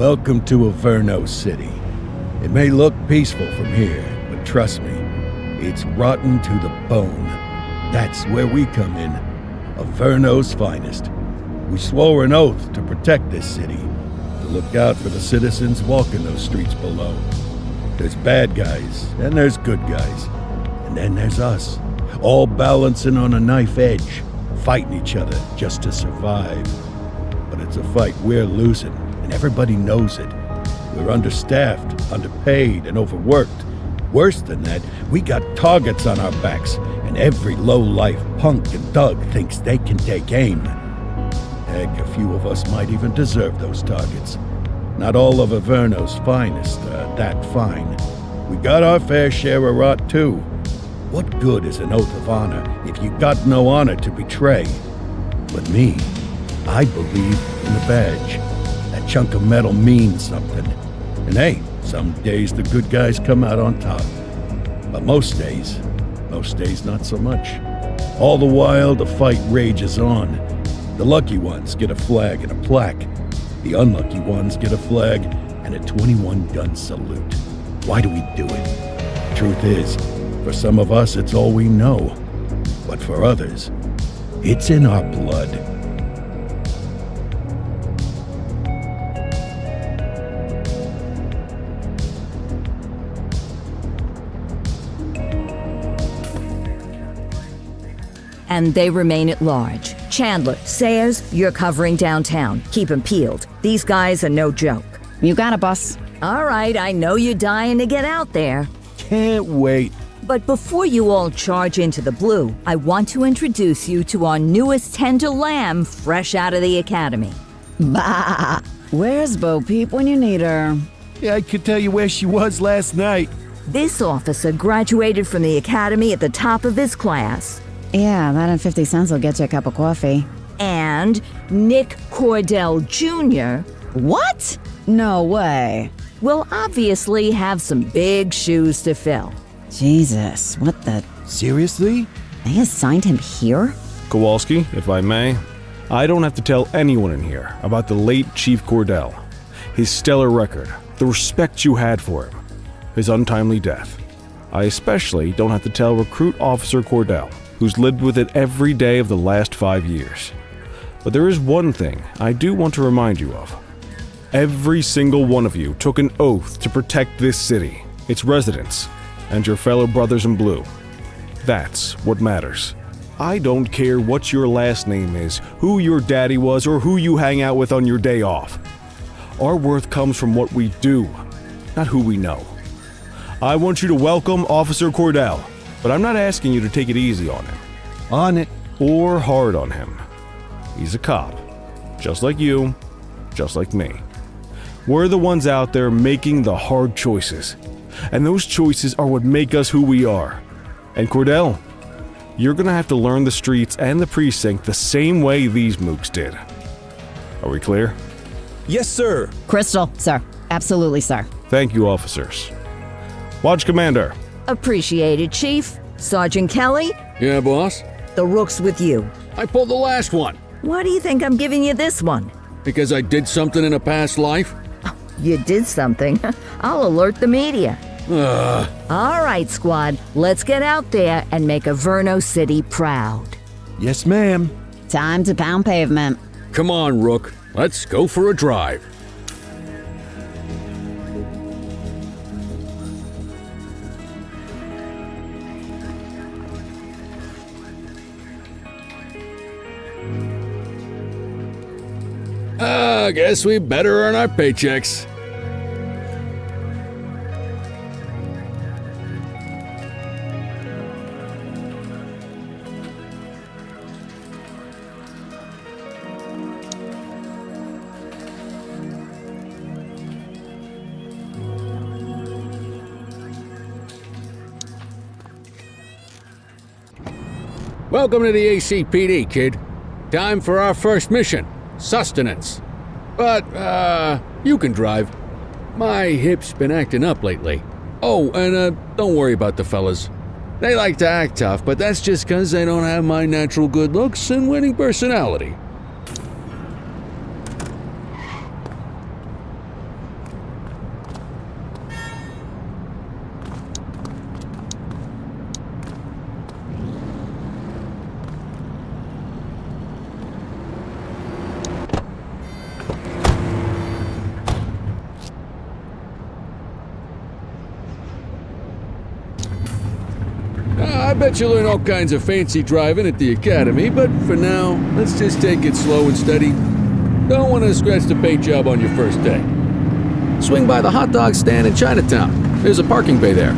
Welcome to Averno City. It may look peaceful from here, but trust me, it's rotten to the bone. That's where we come in. Averno's finest. We swore an oath to protect this city, to look out for the citizens walking those streets below. There's bad guys, and there's good guys. And then there's us, all balancing on a knife edge, fighting each other just to survive. But it's a fight we're losing, and everybody knows it. We're understaffed, underpaid, and overworked. Worse than that, we got targets on our backs, and every low-life punk and thug thinks they can take aim. Heck, a few of us might even deserve those targets. Not all of Averno's finest are that fine. We got our fair share of rot, too. What good is an oath of honor if you got no honor to betray? But me, I believe in the badge. That chunk of metal means something. And hey, some days the good guys come out on top. But most days not so much. All the while, the fight rages on. The lucky ones get a flag and a plaque. The unlucky ones get a flag and a 21-gun salute. Why do we do it? Truth is, for some of us, it's all we know. But for others, it's in our blood. And they remain at large. Chandler, Sayers, you're covering downtown. Keep 'em peeled. These guys are no joke. You got it, boss. All right, I know you're dying to get out there. Can't wait. But before you all charge into the blue, I want to introduce you to our newest tender lamb fresh out of the academy. Bah! Where's Bo Peep when you need her? Yeah, I could tell you where she was last night. This officer graduated from the academy at the top of his class. Yeah, that and 50 cents will get you a cup of coffee. And Nick Cordell Jr. What? No way. will obviously have some big shoes to fill. Jesus, what the... Seriously? They assigned him here? Kowalski, if I may, I don't have to tell anyone in here about the late Chief Cordell, his stellar record, the respect you had for him, his untimely death. I especially don't have to tell Recruit Officer Cordell, who's lived with it every day of the last 5 years. But there is one thing I do want to remind you of. Every single one of you took an oath to protect this city, its residents, and your fellow brothers in blue. That's what matters. I don't care what your last name is, who your daddy was, or who you hang out with on your day off. Our worth comes from what we do, not who we know. I want you to welcome Officer Cordell, but I'm not asking you to take it easy on him. On it. Or hard on him. He's a cop, just like you, just like me. We're the ones out there making the hard choices, and those choices are what make us who we are. And Cordell, you're gonna have to learn the streets and the precinct the same way these mooks did. Are we clear? Yes, sir. Crystal, sir. Absolutely, sir. Thank you, officers. Watch Commander. Appreciated, Chief. Sergeant Kelly, Yeah, boss? the rook's with you. I pulled the last one. Why do you think I'm giving you this one? Because I did something in a past life? You did something. I'll alert the media. All right, squad. Let's get out there and make Averno City proud. Yes, ma'am. Time to pound pavement. Come on, Rook. Let's go for a drive. I guess we better earn our paychecks. Welcome to the ACPD, kid. Time for our first mission, sustenance. But, you can drive. My hip's been acting up lately. Oh, and, don't worry about the fellas. They like to act tough, but that's just 'cause they don't have my natural good looks and winning personality. bet you'll learn all kinds of fancy driving at the academy, but for now, let's just take it slow and steady. Don't want to scratch the paint job on your first day. Swing by the hot dog stand in Chinatown. There's a parking bay there.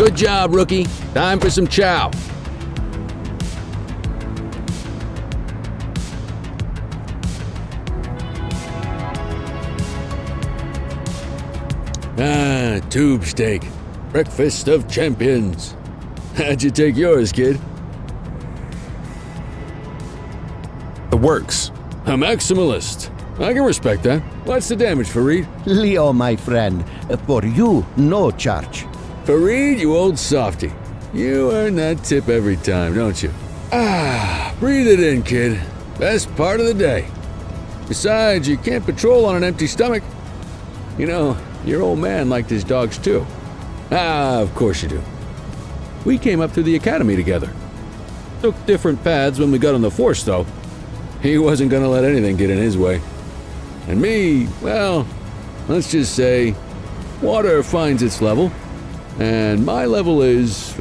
Good job, rookie. Time for some chow. Tube steak. Breakfast of champions. How'd you take yours, kid? The works. A maximalist. I can respect that. What's the damage, Fareed? Leo, my friend, for you, no charge. Fareed, you old softy. You earn that tip every time, don't you? Breathe it in, kid. Best part of the day. Besides, you can't patrol on an empty stomach. You know, your old man liked his dogs too. Of course you do. We came up through the academy together. Took different paths when we got on the force, though. He wasn't gonna let anything get in his way. And me, well, let's just say, water finds its level. And my level is,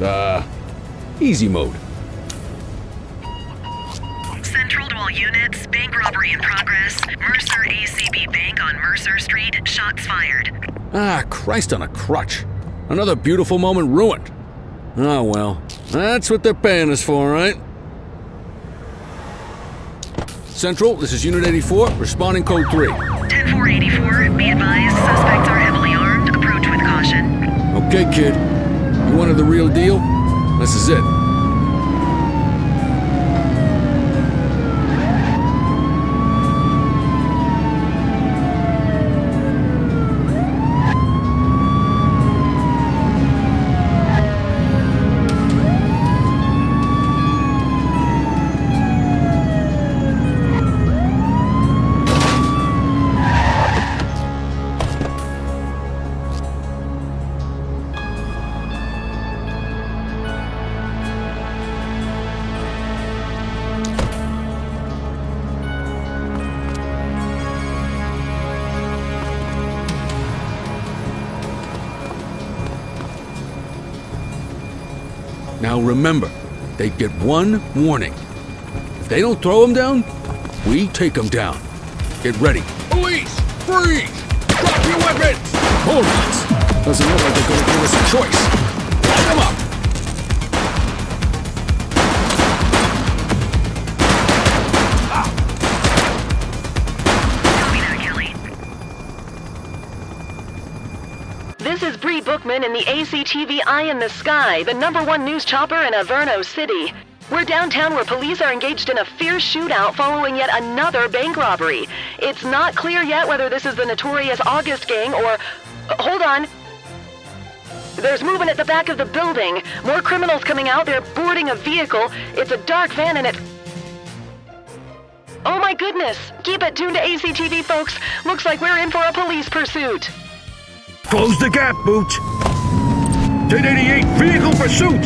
easy mode. Central to all units, bank robbery in progress. Mercer ACB Bank on Mercer Street, shots fired. Christ on a crutch. Another beautiful moment ruined. Oh well, that's what they're paying us for, right? Central, this is Unit 84, responding code 3. 10-484, be advised, suspects are heavily armed, approach with caution. Okay, kid. You wanted the real deal? This is it. Now remember, they get one warning. If they don't throw them down, we take them down. Get ready. Police! Freeze! Drop your weapons! Hold on. Doesn't look like they're gonna give us a choice. Light them up! Copy that, Kelly. This is Bree Bookman in the ACTV Eye in the Sky, the #1 news chopper in Averno City. We're downtown where police are engaged in a fierce shootout following yet another bank robbery. It's not clear yet whether this is the notorious August gang or... hold on. There's movement at the back of the building. More criminals coming out. They're boarding a vehicle. It's a dark van and it... oh my goodness! Keep it tuned to ACTV, folks. Looks like we're in for a police pursuit. Close the gap, Booch! 1088, vehicle pursuit!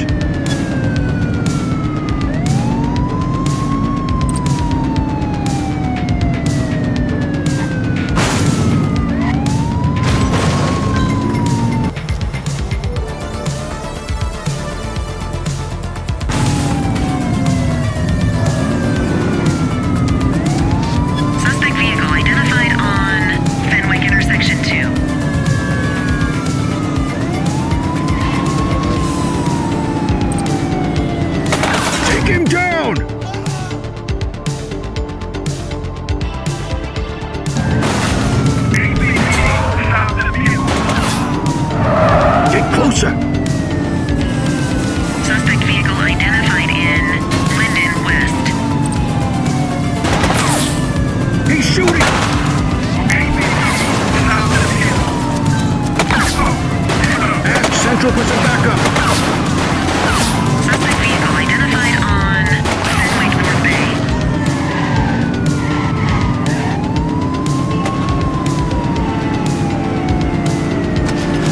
Suspect vehicle identified on Fenwick Intersection 2. pushing back up. Suspect vehicle identified on Fenwick North Bay.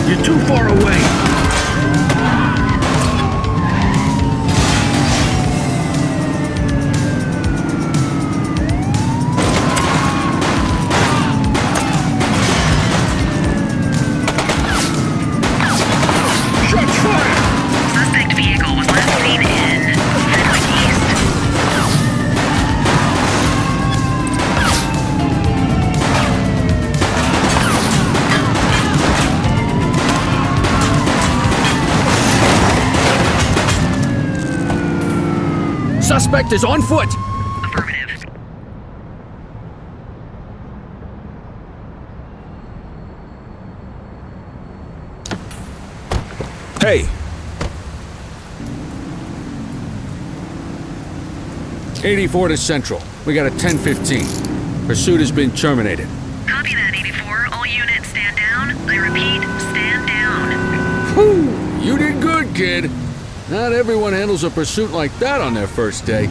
You're too far away. Shots fired! Suspect vehicle was last seen in Fenwick East. Suspect is on foot! Affirmative. Hey, 84 to Central. We got a 10:15. Pursuit has been terminated. Copy that, 84. All units stand down. I repeat, stand down. Whew! You did good, kid. Not everyone handles a pursuit like that on their first day.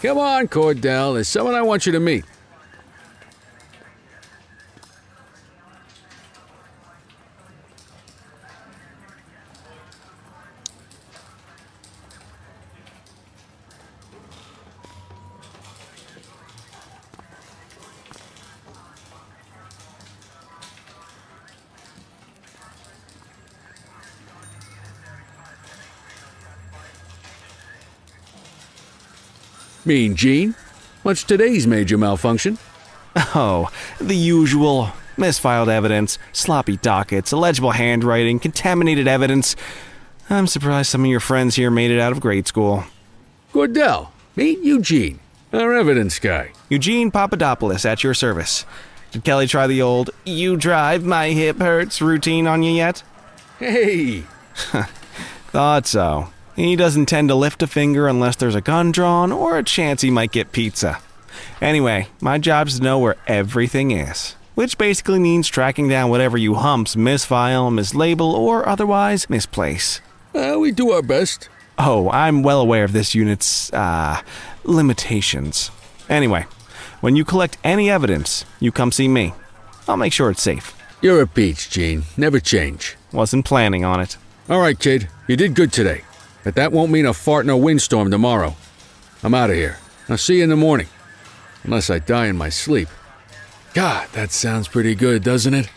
Come on, Cordell. There's someone I want you to meet. Mean Gene? What's today's major malfunction? oh, the usual. Misfiled evidence, sloppy dockets, illegible handwriting, contaminated evidence. I'm surprised some of your friends here made it out of grade school. Cordell, meet Eugene, our evidence guy. Eugene Papadopoulos at your service. Did Kelly try the old, you drive, my hip hurts routine on you yet? Hey! Thought so. He doesn't tend to lift a finger unless there's a gun drawn or a chance he might get pizza. Anyway, my job's to know where everything is, which basically means tracking down whatever you humps misfile, mislabel, or otherwise misplace. We do our best. Oh, I'm well aware of this unit's, limitations. Anyway, when you collect any evidence, you come see me. I'll make sure it's safe. You're a peach, Gene. Never change. Wasn't planning on it. All right, kid. You did good today. But that won't mean a fart in a windstorm tomorrow. I'm out of here. I'll see you in the morning. Unless I die in my sleep. God, that sounds pretty good, doesn't it?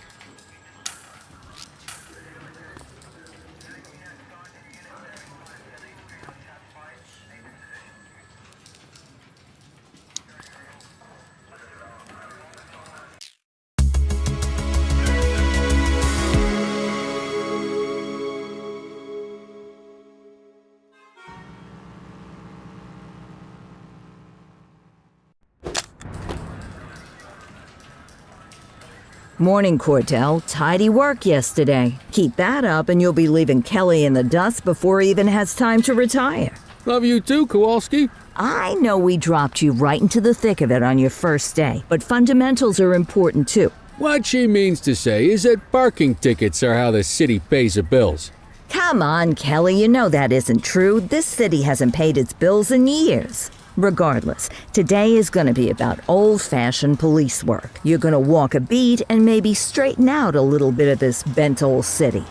Morning, Cordell. Tidy work yesterday. Keep that up and you'll be leaving Kelly in the dust before he even has time to retire. Love you too, Kowalski. I know we dropped you right into the thick of it on your first day, but fundamentals are important too. What she means to say is that parking tickets are how the city pays the bills. Come on, Kelly, you know that isn't true. This city hasn't paid its bills in years. Regardless, today is going to be about old-fashioned police work. You're going to walk a beat and maybe straighten out a little bit of this bent old city.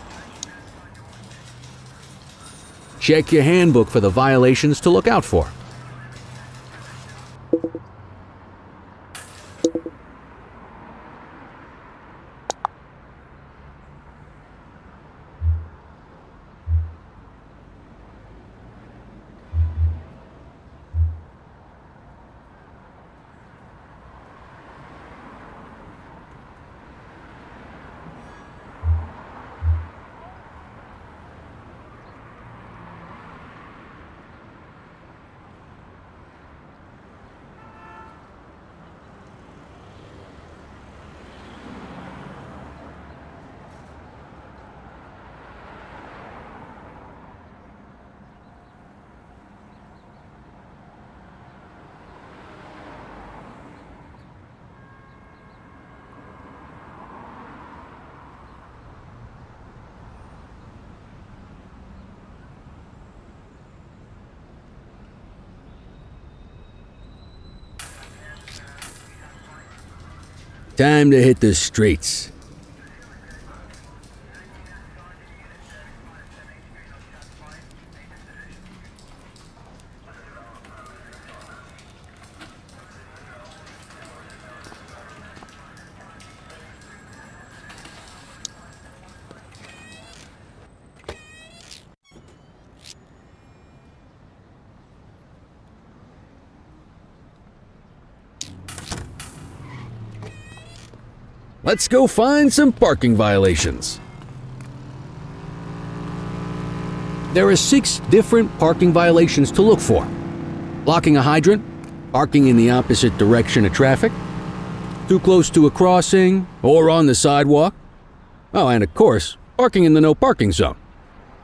Check your handbook for the violations to look out for. Time to hit the streets. Let's go find some parking violations. There are 6 different parking violations to look for. Blocking a hydrant, parking in the opposite direction of traffic, too close to a crossing or on the sidewalk. Oh, and of course, parking in the no parking zone.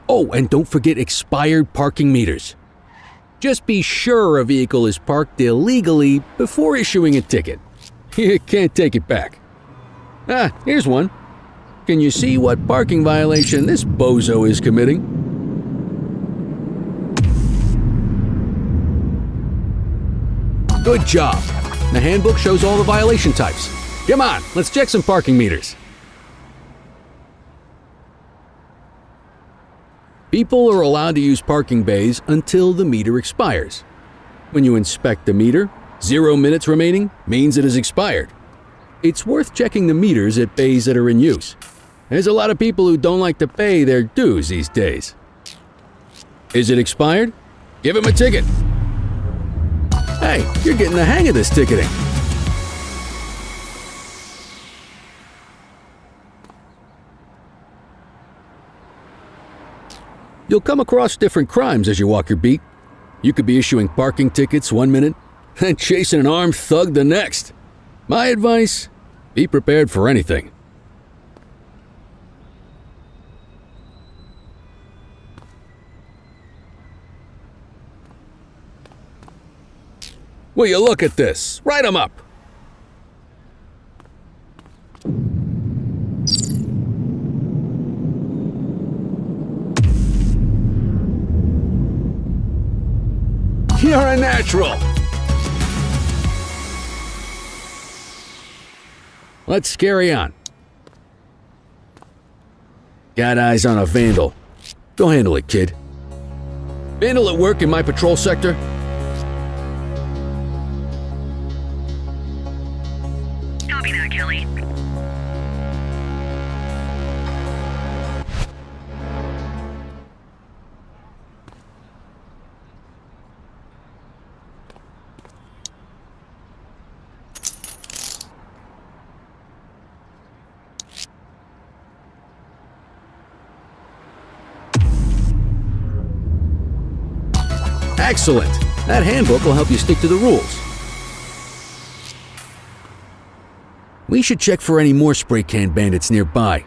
Oh, and don't forget expired parking meters. Just be sure a vehicle is parked illegally before issuing a ticket. You can't take it back. Ah, here's one. Can you see what parking violation this bozo is committing? Good job. The handbook shows all the violation types. Come on, let's check some parking meters. People are allowed to use parking bays until the meter expires. When you inspect the meter, 0 minutes remaining means it is expired. It's worth checking the meters at bays that are in use. There's a lot of people who don't like to pay their dues these days. Is it expired? Give him a ticket. Hey, you're getting the hang of this ticketing. You'll come across different crimes as you walk your beat. You could be issuing parking tickets 1 minute and chasing an armed thug the next. My advice, be prepared for anything. Will you look at this? Write 'em up. You're a natural. Let's carry on. Got eyes on a vandal. Go handle it, kid. Vandal at work in my patrol sector? Copy that, Kelly. Excellent. That handbook will help you stick to the rules. We should check for any more spray can bandits nearby.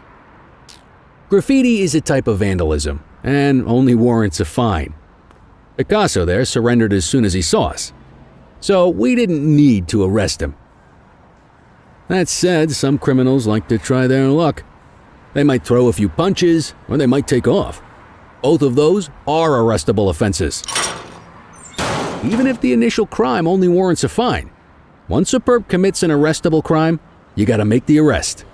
Graffiti is a type of vandalism and only warrants a fine. Picasso there surrendered as soon as he saw us, so we didn't need to arrest him. That said, some criminals like to try their luck. They might throw a few punches or they might take off. Both of those are arrestable offenses. even if the initial crime only warrants a fine. Once a perp commits an arrestable crime, you gotta make the arrest.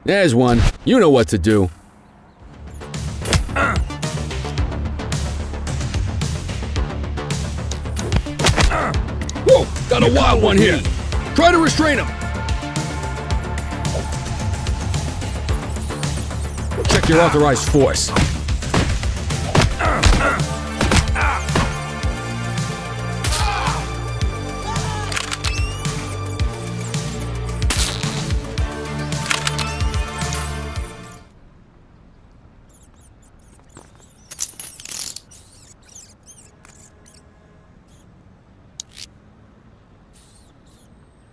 There's one. You know what to do. Whoa! Got a wild one here. Try to restrain him. Check your authorized force.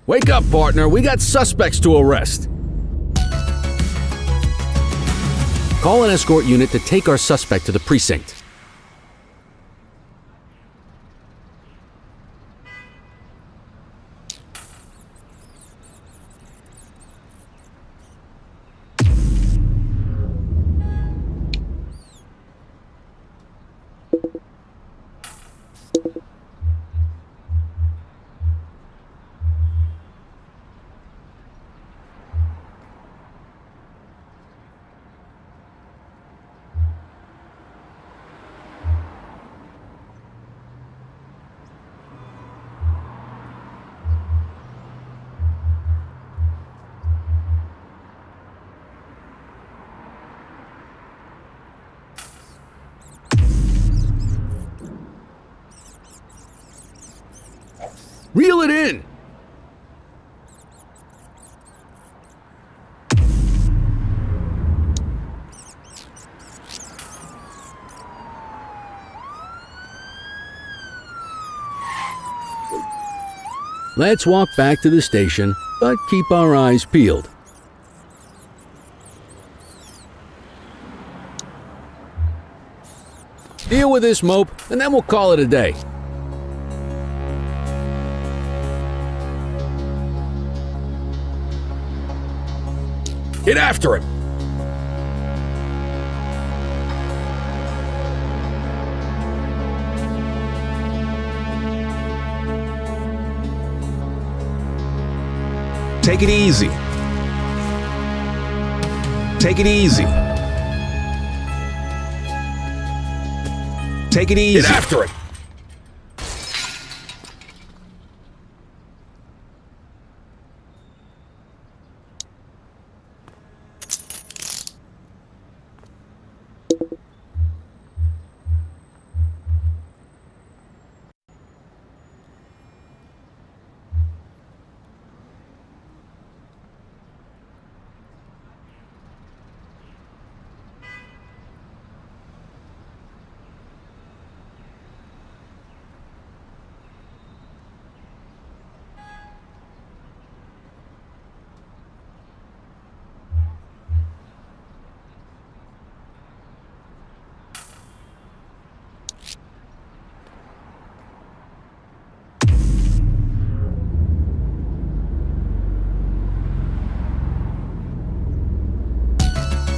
Wake up, partner. We got suspects to arrest. Call an escort unit to take our suspect to the precinct. Reel it in! Let's walk back to the station, but keep our eyes peeled. Deal with this mope, and then we'll call it a day. Get after him! Take it easy. Take it easy. Take it easy. Get after him!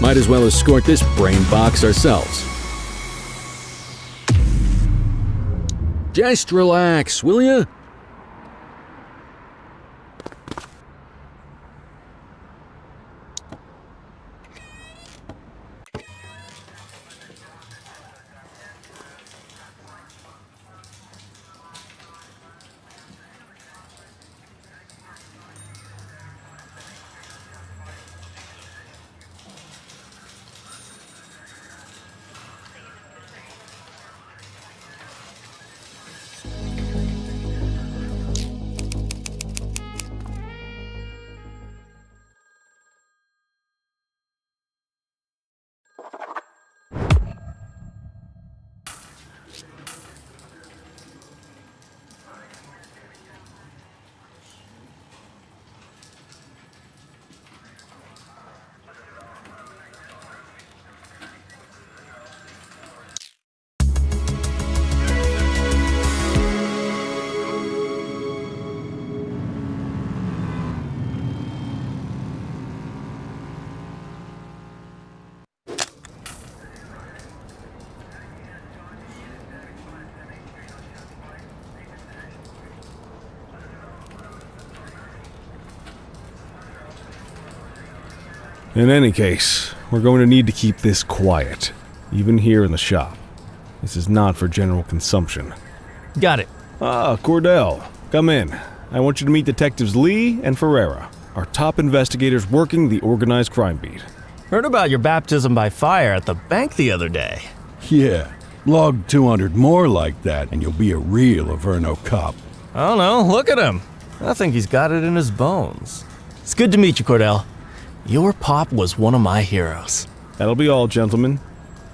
Might as well escort this brain box ourselves. Just relax, will ya? In any case, we're going to need to keep this quiet, even here in the shop. This is not for general consumption. Got it. Ah, Cordell, come in. I want you to meet Detectives Lee and Ferreira, our top investigators working the organized crime beat. Heard about your baptism by fire at the bank the other day. Yeah, log 200 more like that, and you'll be a real Averno cop. I don't know, look at him. I think he's got it in his bones. It's good to meet you, Cordell. Your pop was one of my heroes. That'll be all, gentlemen.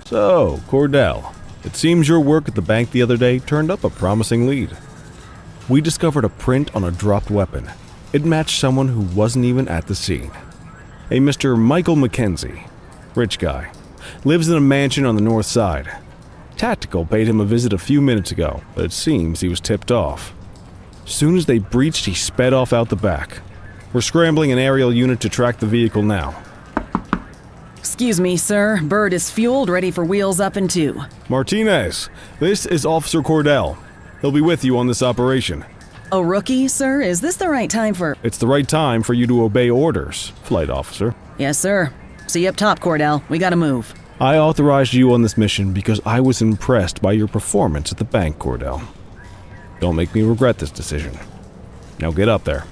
So, Cordell, it seems your work at the bank the other day turned up a promising lead. We discovered a print on a dropped weapon. It matched someone who wasn't even at the scene. A Mr. Michael McKenzie, rich guy, lives in a mansion on the north side. Tactical paid him a visit a few minutes ago, but it seems he was tipped off. Soon as they breached, he sped off out the back. We're scrambling an aerial unit to track the vehicle now. Excuse me, sir. Bird is fueled, ready for wheels up in 2. Martinez, this is Officer Cordell. He'll be with you on this operation. A rookie, sir? Is this the right time for... It's the right time for you to obey orders, flight officer. Yes, sir. See you up top, Cordell. We gotta move. I authorized you on this mission because I was impressed by your performance at the bank, Cordell. Don't make me regret this decision. Now get up there.